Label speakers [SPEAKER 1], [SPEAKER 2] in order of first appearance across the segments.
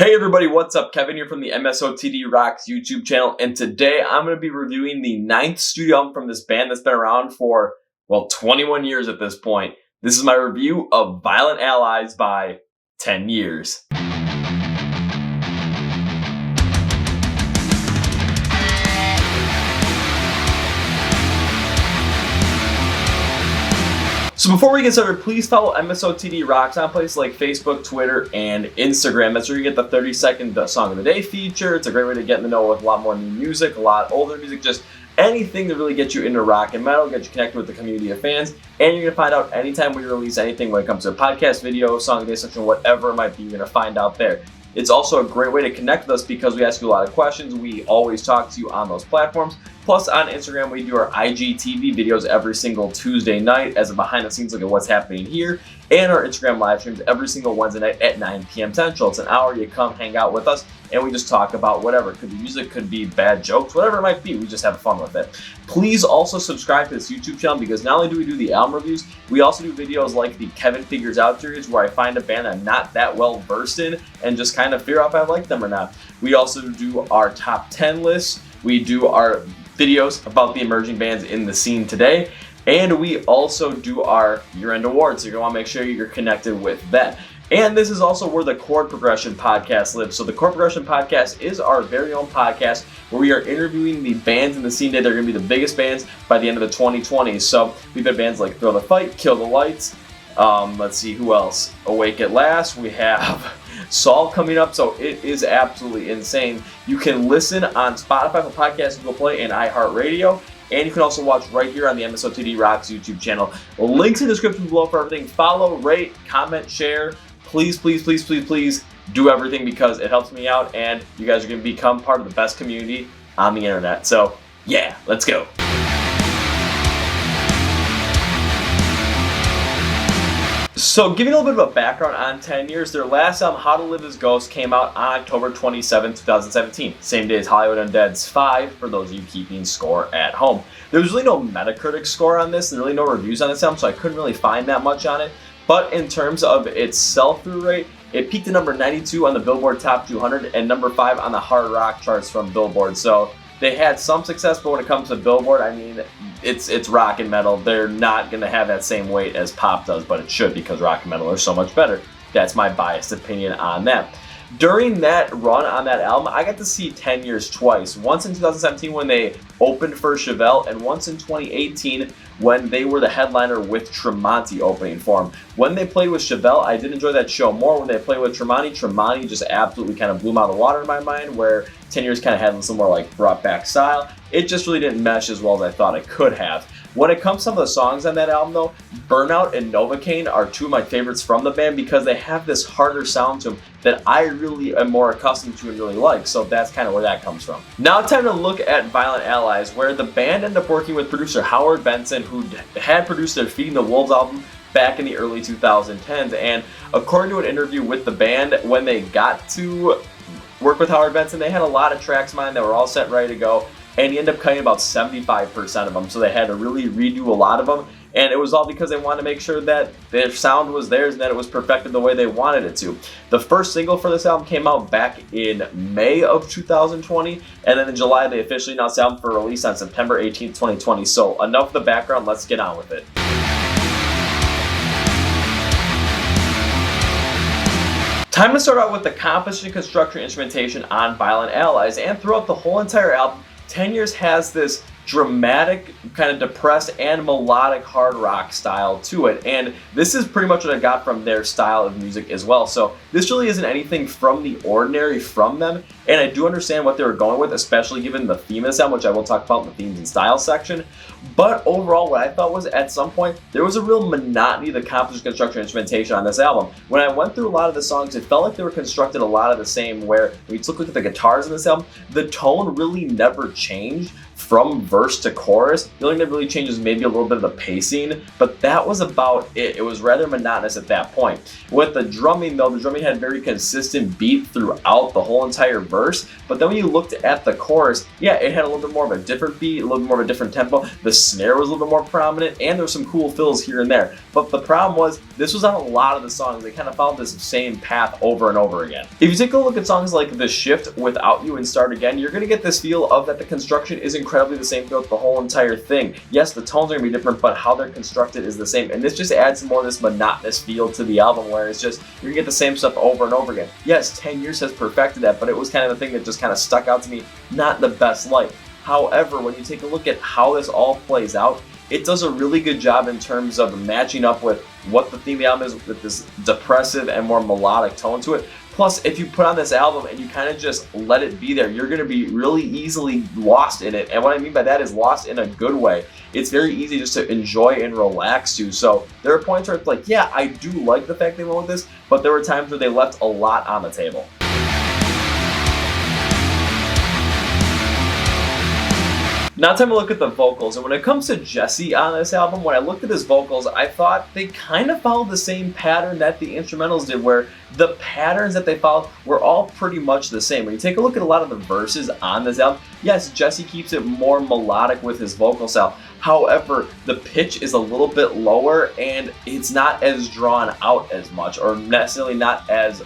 [SPEAKER 1] Hey everybody, what's up? Kevin here from the MSOTD Rocks YouTube channel, and today I'm going to be reviewing the 9th studio album from this band that's been around for, 21 years at this point. This is my review of Violent Allies by 10 Years. So before we get started, please follow MSOTD Rocks on places like Facebook, Twitter, and Instagram. That's where you get the 30-second Song of the Day feature. It's a great way to get in the know with a lot more new music, a lot older music, just anything to really get you into rock and metal, get you connected with the community of fans, and you're going to find out anytime we release anything when it comes to a podcast, video, Song of the Day section, whatever it might be, you're going to find out there. It's also a great way to connect with us because we ask you a lot of questions. We always talk to you on those platforms. Plus, on Instagram, we do our IGTV videos every single Tuesday night as a behind-the-scenes look at what's happening here, and our Instagram live streams every single Wednesday night at 9 p.m. Central. It's an hour. You come hang out with us, and we just talk about whatever. It could be music, could be bad jokes, whatever it might be. We just have fun with it. Please also subscribe to this YouTube channel because not only do we do the album reviews, we also do videos like the Kevin Figures Out series where I find a band I'm not that well versed in and just kind of figure out if I like them or not. We also do our top 10 lists. We do our videos about the emerging bands in the scene today. And we also do our year-end awards, so you're going to want to make sure you're connected with that. And this is also where the Chord Progression podcast lives. So the Chord Progression podcast is our very own podcast where we are interviewing the bands in the scene today. They're going to be the biggest bands by the end of the 2020s. So we've had bands like Throw the Fight, Kill the Lights. Let's see, who else? Awake at Last. We have Saul coming up, so it is absolutely insane. You can listen on Spotify for podcasts, Google Play, and iHeart Radio. And you can also watch right here on the MSOTD Rocks YouTube channel. Links in the description below for everything. Follow, rate, comment, share. Please, please, please, please, please do everything because it helps me out and you guys are going to become part of the best community on the internet. So, yeah, let's go. So, giving a little bit of a background on 10 Years, their last album, How to Live as Ghosts, came out on October 27, 2017. Same day as Hollywood Undead's 5, for those of you keeping score at home. There was really no Metacritic score on this, and really no reviews on this album, so I couldn't really find that much on it. But in terms of its sell-through rate, it peaked at number 92 on the Billboard Top 200 and number 5 on the hard rock charts from Billboard. So they had some success, but when it comes to Billboard, I mean, it's rock and metal. They're not going to have that same weight as pop does, but it should because rock and metal are so much better. That's my biased opinion on that. During that run on that album, I got to see 10 Years twice. Once in 2017 when they opened for Chevelle, and once in 2018 when they were the headliner with Tremonti opening for them. When they played with Chevelle, I did enjoy that show more. When they played with Tremonti just absolutely kind of blew them out of the water in my mind, where 10 Years kind of had some more like brought back style. It just really didn't mesh as well as I thought it could have. When it comes to some of the songs on that album though, Burnout and Novocaine are two of my favorites from the band because they have this harder sound to them that I really am more accustomed to and really like, so that's kind of where that comes from. Now time to look at Violent Allies, where the band ended up working with producer Howard Benson, who had produced their Feeding the Wolves album back in the early 2010s, and according to an interview with the band, when they got to work with Howard Benson, they had a lot of tracks in mind that were all set ready to go, and he ended up cutting about 75% of them, so they had to really redo a lot of them, and it was all because they wanted to make sure that their sound was theirs and that it was perfected the way they wanted it to. The first single for this album came out back in May of 2020, and then in July they officially announced the album for release on September 18, 2020. So enough of the background, let's get on with it. Time to start out with the composition, construction, instrumentation on Violent Allies, and throughout the whole entire album, 10 Years has this dramatic, kind of depressed and melodic hard rock style to it, and this is pretty much what I got from their style of music as well. So this really isn't anything from the ordinary from them, and I do understand what they were going with, especially given the theme of this album, which I will talk about in the themes and style section. But overall, what I thought was at some point there was a real monotony of the composition, construction, instrumentation on this album. When I went through a lot of the songs, it felt like they were constructed a lot of the same, where when you look at the guitars in this album, the tone really never changed from verse to chorus. The only thing that really changes maybe a little bit of the pacing, but that was about it. It was rather monotonous at that point. With the drumming though, the drumming had very consistent beat throughout the whole entire verse, but then when you looked at the chorus, yeah, it had a little bit more of a different beat, a little bit more of a different tempo. The snare was a little bit more prominent, and there were some cool fills here and there. But the problem was, this was on a lot of the songs. They kind of followed this same path over and over again. If you take a look at songs like The Shift, Without You, and Start Again, you're going to get this feel of that the construction is incredibly the same throughout the whole entire thing. Yes, the tones are going to be different, but how they're constructed is the same. And this just adds more of this monotonous feel to the album, where it's just, you're going to get the same stuff over and over again. Yes, 10 Years has perfected that, but it was kind of the thing that just kind of stuck out to me, not in the best light. However, when you take a look at how this all plays out, it does a really good job in terms of matching up with what the theme of the album is, with this depressive and more melodic tone to it. Plus, if you put on this album and you kind of just let it be there, you're going to be really easily lost in it. And what I mean by that is lost in a good way. It's very easy just to enjoy and relax to. So there are points where it's like, yeah, I do like the fact they went with this, but there were times where they left a lot on the table. Now time to look at the vocals, and when it comes to Jesse on this album, when I looked at his vocals, I thought they kind of followed the same pattern that the instrumentals did, where the patterns that they followed were all pretty much the same. When you take a look at a lot of the verses on this album, yes, Jesse keeps it more melodic with his vocal style. However, the pitch is a little bit lower, and it's not as drawn out as much, or necessarily not as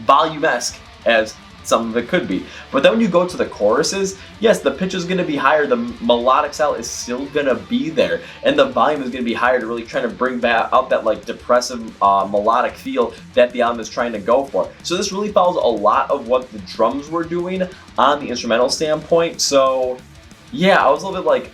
[SPEAKER 1] volume-esque as some of it could be. But then when you go to the choruses, yes, the pitch is going to be higher, the melodic style is still going to be there, and the volume is going to be higher to really try to bring back out that like depressive melodic feel that the album is trying to go for. So this really follows a lot of what the drums were doing on the instrumental standpoint. So yeah, I was a little bit like,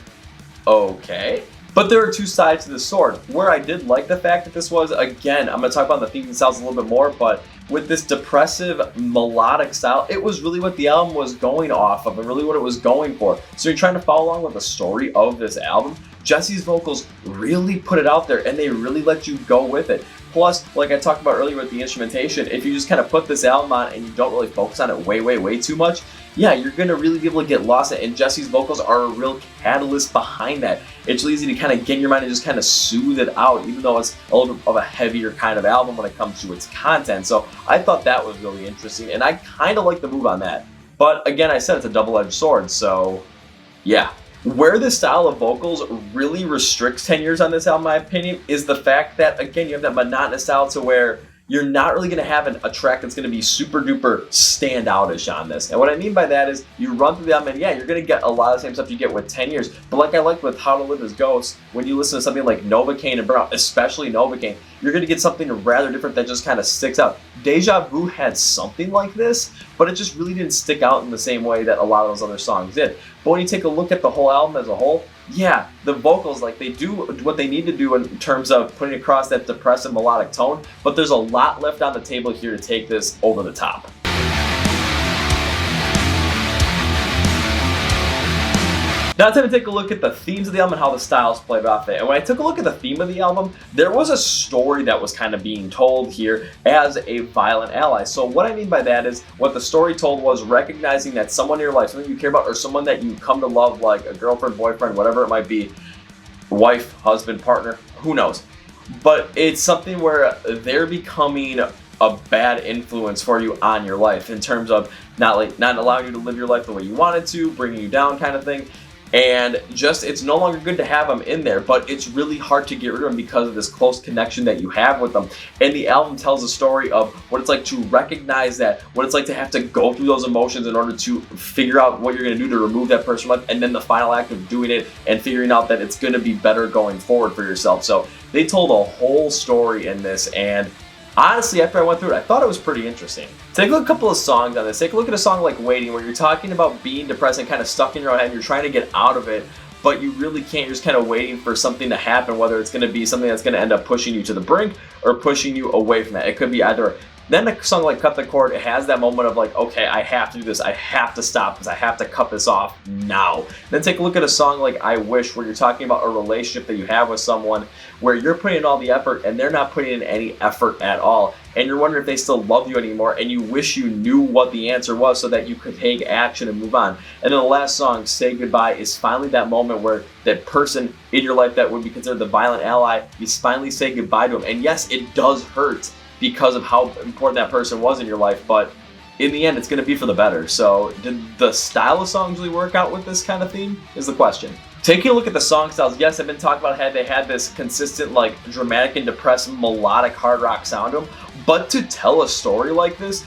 [SPEAKER 1] okay. But there are two sides to the sword. Where I did like the fact that this was, again, I'm going to talk about the themes and styles a little bit more, but with this depressive melodic style, it was really what the album was going off of and really what it was going for. So you're trying to follow along with the story of this album. Jesse's vocals really put it out there, and they really let you go with it. Plus, like I talked about earlier with the instrumentation, if you just kind of put this album on and you don't really focus on it way too much, yeah, you're going to really be able to get lost in it, and Jesse's vocals are a real catalyst behind that. It's really easy to kind of get in your mind and just kind of soothe it out, even though it's a little bit of a heavier kind of album when it comes to its content. So I thought that was really interesting, and I kind of like the move on that. But again, I said it's a double-edged sword, so yeah. Where the style of vocals really restricts 10 Years on this album, in my opinion, is the fact that, again, you have that monotonous style to where you're not really going to have a track that's going to be super duper standoutish on this. And what I mean by that is you run through the album and yeah, you're going to get a lot of the same stuff you get with 10 Years. But like I liked with How to Live as Ghosts, when you listen to something like Novocaine and Burnout, especially Novocaine, you're going to get something rather different that just kind of sticks out. Deja Vu had something like this, but it just really didn't stick out in the same way that a lot of those other songs did. But when you take a look at the whole album as a whole, yeah, the vocals, like, they do what they need to do in terms of putting across that depressive melodic tone, but there's a lot left on the table here to take this over the top. Now time to take a look at the themes of the album and how the styles played off it. And when I took a look at the theme of the album, there was a story that was kind of being told here as a violent ally. So what I mean by that is, what the story told was recognizing that someone in your life, something you care about, or someone that you come to love, like a girlfriend, boyfriend, whatever it might be, wife, husband, partner, who knows. But it's something where they're becoming a bad influence for you on your life in terms of not allowing you to live your life the way you wanted to, bringing you down kind of thing. And just, it's no longer good to have them in there, but it's really hard to get rid of them because of this close connection that you have with them. And the album tells a story of what it's like to recognize that, what it's like to have to go through those emotions in order to figure out what you're going to do to remove that person from life, and then the final act of doing it and figuring out that it's going to be better going forward for yourself. So they told a whole story in this, and honestly, after I went through it, I thought it was pretty interesting. Take a look at a couple of songs on this. Take a look at a song like Waiting, where you're talking about being depressed and kind of stuck in your own head and you're trying to get out of it, but you really can't. You're just kind of waiting for something to happen, whether it's going to be something that's going to end up pushing you to the brink or pushing you away from that. It could be either. Then a song like Cut the Chord, it has that moment of like, okay, I have to do this, I have to stop this, I have to cut this off now. Then take a look at a song like I Wish, where you're talking about a relationship that you have with someone where you're putting in all the effort and they're not putting in any effort at all. and you're wondering if they still love you anymore, and you wish you knew what the answer was so that you could take action and move on. And then the last song, Say Goodbye, is finally that moment where that person in your life that would be considered the violent ally, you finally say goodbye to them. And yes, it does hurt because of how important that person was in your life, but in the end, it's going to be for the better. So did the style of songs really work out with this kind of theme is the question. Taking a look at the song styles, yes, I've been talking about how they had this consistent, like, dramatic and depressed melodic hard rock sound to them, but to tell a story like this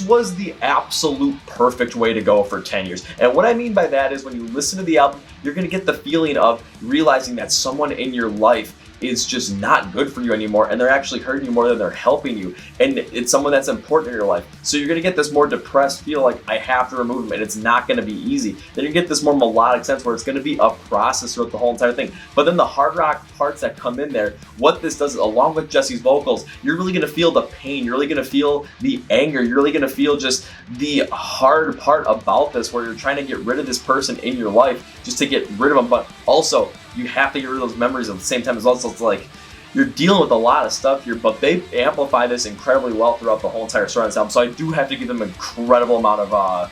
[SPEAKER 1] was the absolute perfect way to go for 10 years. And what I mean by that is when you listen to the album, you're going to get the feeling of realizing that someone in your life is just not good for you anymore, and they're actually hurting you more than they're helping you, and it's someone that's important in your life. So you're gonna get this more depressed feel, like I have to remove them, and it's not gonna be easy. Then you get this more melodic sense where it's gonna be a process throughout the whole entire thing. But then the hard rock parts that come in there, what this does, along with Jesse's vocals, you're really gonna feel the pain, you're really gonna feel the anger, you're really gonna feel just the hard part about this, where you're trying to get rid of this person in your life just to get rid of them, but also you have to get rid of those memories at the same time as well. So it's like you're dealing with a lot of stuff here, but they amplify this incredibly well throughout the whole entire story on this album. So I do have to give them an incredible amount of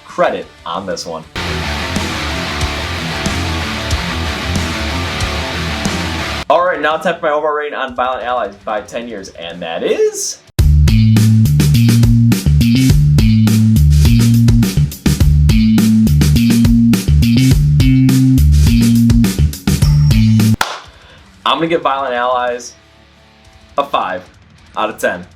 [SPEAKER 1] credit on this one. All right, now time for my overall rating on Violent Allies by 10 years, and that is... I'm going to give Violent Allies a 5 out of 10.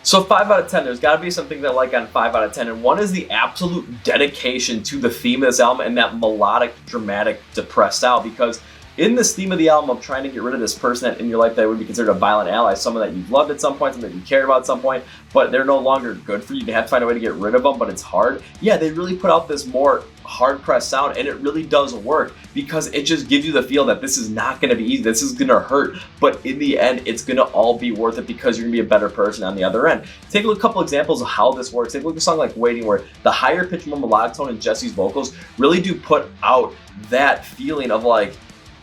[SPEAKER 1] So 5 out of 10, there's got to be something that I like on 5 out of 10, and one is the absolute dedication to the theme of this album and that melodic, dramatic, depressed style, because in this theme of the album of trying to get rid of this person that in your life that would be considered a violent ally, someone that you've loved at some point, someone that you cared about at some point, but they're no longer good for you. You have to find a way to get rid of them, but it's hard. Yeah, they really put out this more hard-pressed sound, and it really does work because it just gives you the feel that this is not going to be easy, this is going to hurt, but in the end, it's going to all be worth it because you're going to be a better person on the other end. Take a look at a couple examples of how this works. Take a look at a song like Waiting, where the higher pitch, more melodic tone in Jesse's vocals really do put out that feeling of like,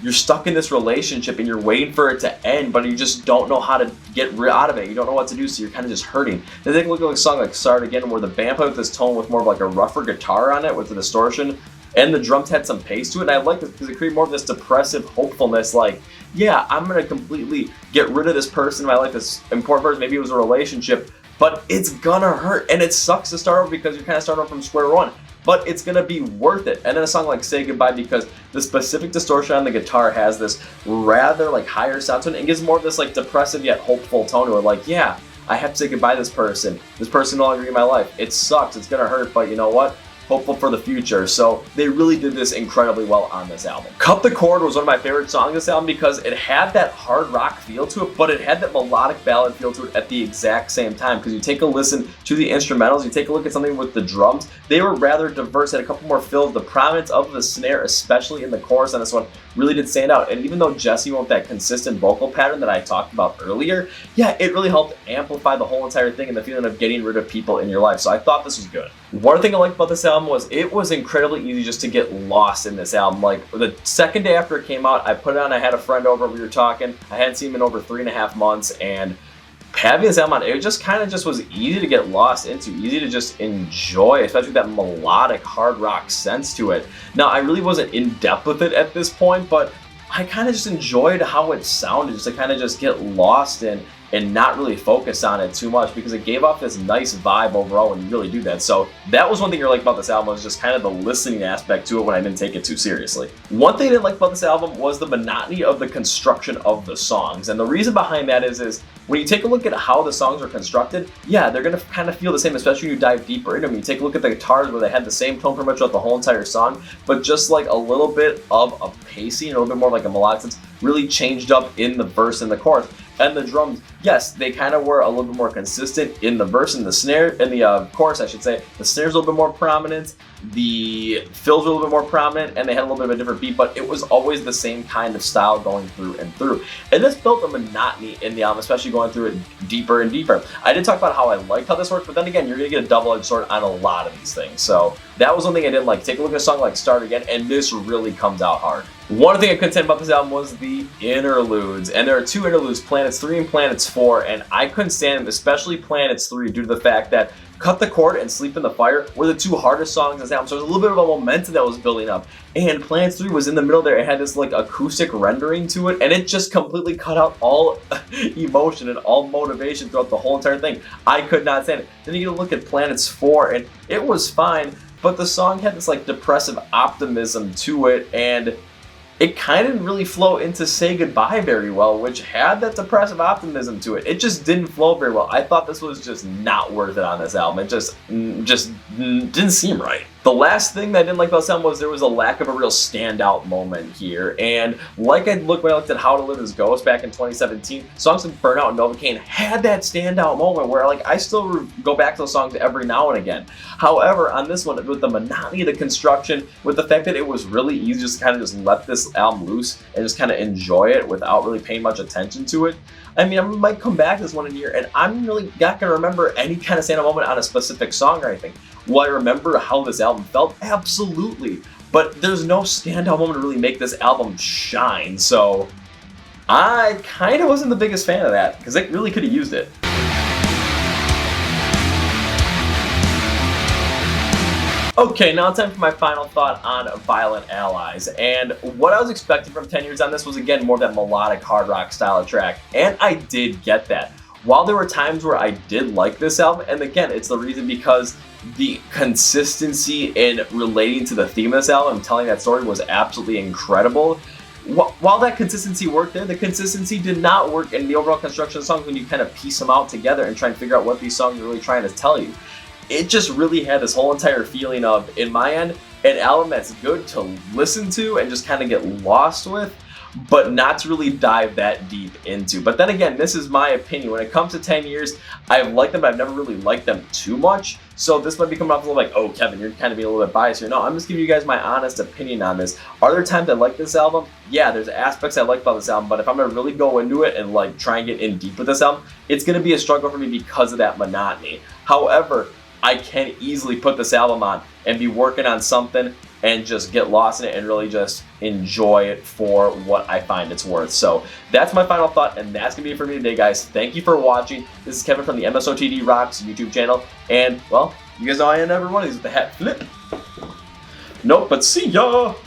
[SPEAKER 1] you're stuck in this relationship and you're waiting for it to end, but you just don't know how to get out of it. You don't know what to do, so you're kind of just hurting. Then take a look at a song like Start Again, where the band played with this tone with more of like a rougher guitar on it with the distortion, and the drums had some pace to it. And I like this because it created more of this depressive hopefulness, like, yeah, I'm going to completely get rid of this person in my life, this important person. Maybe it was a relationship, but it's gonna hurt, and it sucks to start over because you're kind of starting off from square one. But it's gonna be worth it. And then a song like Say Goodbye, because the specific distortion on the guitar has this rather like higher sound to it, and gives more of this like depressive yet hopeful tone to it. Like, yeah, I have to say goodbye to this person. This person no longer in my life. It sucks, it's gonna hurt, but you know what? Hopeful for the future. So they really did this incredibly well on this album. Cut the Chord was one of my favorite songs on this album because it had that hard rock feel to it, but it had that melodic ballad feel to it at the exact same time. Because you take a listen to the instrumentals, you take a look at something with the drums, they were rather diverse, had a couple more fills. The prominence of the snare, especially in the chorus on this one, really did stand out. And even though Jesse went with that consistent vocal pattern that I talked about earlier, yeah, it really helped amplify the whole entire thing and the feeling of getting rid of people in your life. So I thought this was good. One thing I liked about this album was it was incredibly easy just to get lost in this album. Like the second day after it came out, I put it on, I had a friend over, we were talking, I hadn't seen him in over 3.5 months, and having this album on, it just kind of just was easy to get lost into, easy to just enjoy, especially that melodic hard rock sense to it. Now, I really wasn't in depth with it at this point, but I kind of just enjoyed how it sounded, just to kind of just get lost in and not really focus on it too much, because it gave off this nice vibe overall when you really do that. So that was one thing I liked about this album, was just kind of the listening aspect to it when I didn't take it too seriously. One thing I didn't like about this album was the monotony of the construction of the songs. And the reason behind that is when you take a look at how the songs are constructed, yeah, they're going to kind of feel the same, especially when you dive deeper into them. You take a look at the guitars where they had the same tone pretty much throughout the whole entire song, but just like a little bit of a pacing, a little bit more like a melodic sense, really changed up in the verse and the chorus. And the drums, yes, they kind of were a little bit more consistent in the verse and the snare, in the chorus, I should say. The snare's a little bit more prominent, the fills were a little bit more prominent, and they had a little bit of a different beat, but it was always the same kind of style going through and through. And this built a monotony in the album, especially going through it deeper and deeper. I did talk about how I liked how this worked, but then again, you're going to get a double-edged sword on a lot of these things. So That was one thing I didn't like. Take a look at a song like Start Again, and this really comes out hard. One thing I couldn't say about this album was the interludes, and there are two interludes, Planets 3 and Planets 4, and I couldn't stand them, especially Planets 3, due to the fact that Cut the Chord and Sleep in the Fire were the two hardest songs in this album, so there was a little bit of a momentum that was building up, and Planets 3 was in the middle there. It had this like acoustic rendering to it, and it just completely cut out all emotion and all motivation throughout the whole entire thing. I could not stand it. Then you get a look at Planets 4, and it was fine, but the song had this like depressive optimism to it, and it kind of didn't really flow into Say Goodbye very well, which had that depressive optimism to it. It just didn't flow very well. I thought this was just not worth it on this album. It just didn't seem right. The last thing that I didn't like about this album was there was a lack of a real standout moment here. And like when I looked at How to Live as Ghost back in 2017, songs like Burnout and Novocaine had that standout moment where like I still go back to those songs every now and again. However, on this one, with the monotony of the construction, with the fact that it was really easy just to kind of just let this album loose and just kind of enjoy it without really paying much attention to it, I mean, I might come back this one in a year and I'm really not going to remember any kind of standout moment on a specific song or anything. Will I remember how this album felt? Absolutely. But there's no standout moment to really make this album shine, so I kind of wasn't the biggest fan of that because it really could have used it. Okay, now it's time for my final thought on Violent Allies, and what I was expecting from 10 Years on this was again more of that melodic hard rock style of track, and I did get that. While there were times where I did like this album, and again, it's the reason because the consistency in relating to the theme of this album and telling that story was absolutely incredible. While that consistency worked there, the consistency did not work in the overall construction of songs when you kind of piece them out together and try and figure out what these songs are really trying to tell you. It just really had this whole entire feeling of, in my end, an album that's good to listen to and just kind of get lost with, but not to really dive that deep into. But then again, this is my opinion. When it comes to 10 Years, I've liked them, but I've never really liked them too much. So this might be coming off a little like, oh, Kevin, you're kind of being a little bit biased here. No, I'm just giving you guys my honest opinion on this. Are there times I like this album? Yeah, there's aspects I like about this album, but if I'm going to really go into it and like try and get in deep with this album, it's going to be a struggle for me because of that monotony. However, I can easily put this album on and be working on something and just get lost in it and really just enjoy it for what I find it's worth. So that's my final thought, and that's going to be it for me today, guys. Thank you for watching. This is Kevin from the MSOTD Rocks YouTube channel, and, well, you guys know I end every one of these with the hat flip. Nope, but see ya!